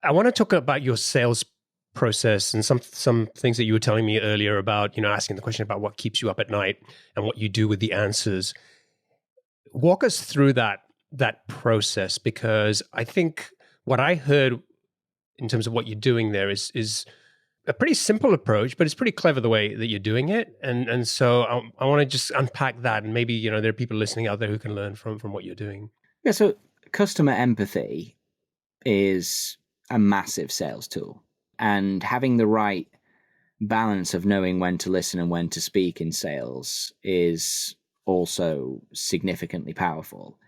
I want to talk about your sales process and some things that you were telling me earlier about, asking the question about what keeps you up at night and what you do with the answers. Walk us through that process, because I think what I heard in terms of what you're doing there is a pretty simple approach, but it's pretty clever the way that you're doing it. And so I want to just unpack that, and maybe there are people listening out there who can learn from what you're doing. Yeah, so customer empathy is a massive sales tool, and having the right balance of knowing when to listen and when to speak in sales is also significantly powerful.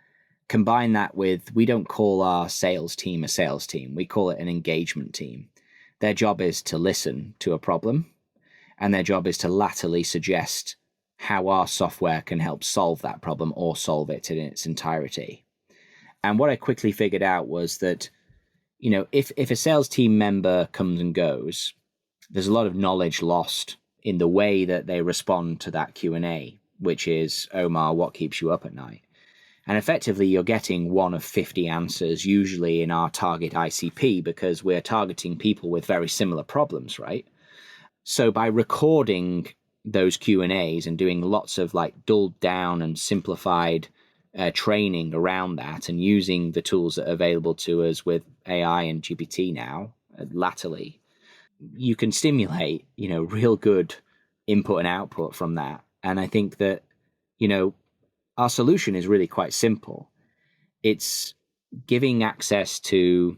Combine that with, we don't call our sales team a sales team, we call it an engagement team. Their job is to listen to a problem, and their job is to laterally suggest how our software can help solve that problem or solve it in its entirety. And what I quickly figured out was that, if a sales team member comes and goes, there's a lot of knowledge lost in the way that they respond to that Q&A, which is, Omar, what keeps you up at night? And effectively, you're getting one of 50 answers, usually in our target ICP, because we're targeting people with very similar problems, right? So by recording those Q&As and doing lots of dulled down and simplified training around that, and using the tools that are available to us with AI and GPT now, latterly, you can stimulate, real good input and output from that. And I think that, our solution is really quite simple. It's giving access to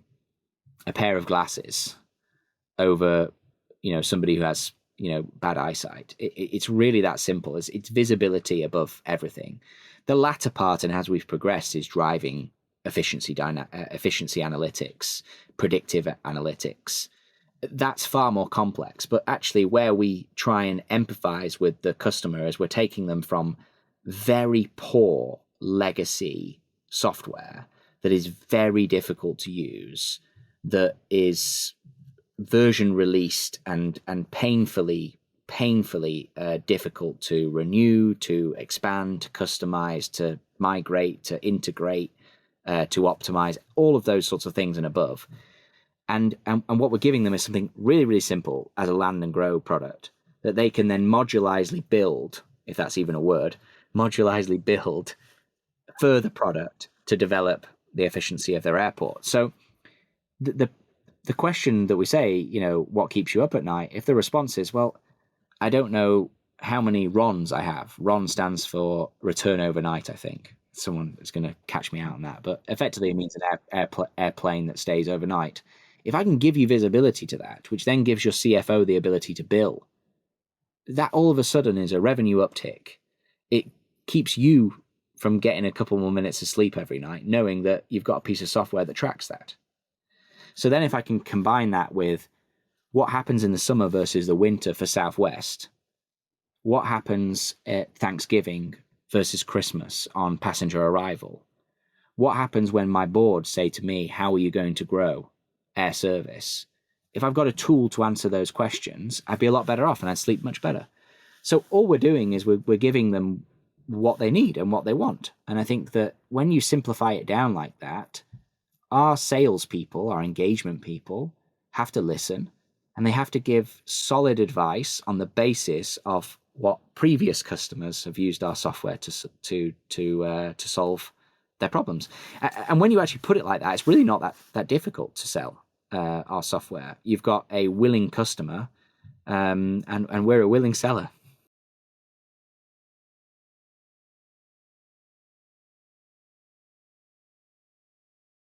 a pair of glasses over, somebody who has, bad eyesight. It's really that simple. It's visibility above everything. The latter part, and as we've progressed, is driving efficiency analytics, predictive analytics. That's far more complex. But actually, where we try and empathize with the customer is we're taking them from very poor legacy software that is very difficult to use, that is version released and painfully difficult to renew, to expand, to customize, to migrate, to integrate, to optimize, all of those sorts of things and above. And what we're giving them is something really, really simple as a land and grow product that they can then modularizely build, if that's even a word, modularizely build further product to develop the efficiency of their airport. So the question that we say, what keeps you up at night? If the response is, well, I don't know how many RONs I have. RON stands for return overnight, I think. Someone is going to catch me out on that. But effectively, it means an airplane that stays overnight. If I can give you visibility to that, which then gives your CFO the ability to bill, that all of a sudden is a revenue uptick. It keeps you from getting a couple more minutes of sleep every night, knowing that you've got a piece of software that tracks that. So then if I can combine that with what happens in the summer versus the winter for Southwest, what happens at Thanksgiving versus Christmas on passenger arrival, what happens when my board say to me, how are you going to grow air service? If I've got a tool to answer those questions, I'd be a lot better off and I'd sleep much better. So all we're doing is we're giving them what they need and what they want. And I think that when you simplify it down like that, our salespeople, our engagement people have to listen, and they have to give solid advice on the basis of what previous customers have used our software to solve their problems. And when you actually put it like that, it's really not that difficult to sell our software. You've got a willing customer, and we're a willing seller.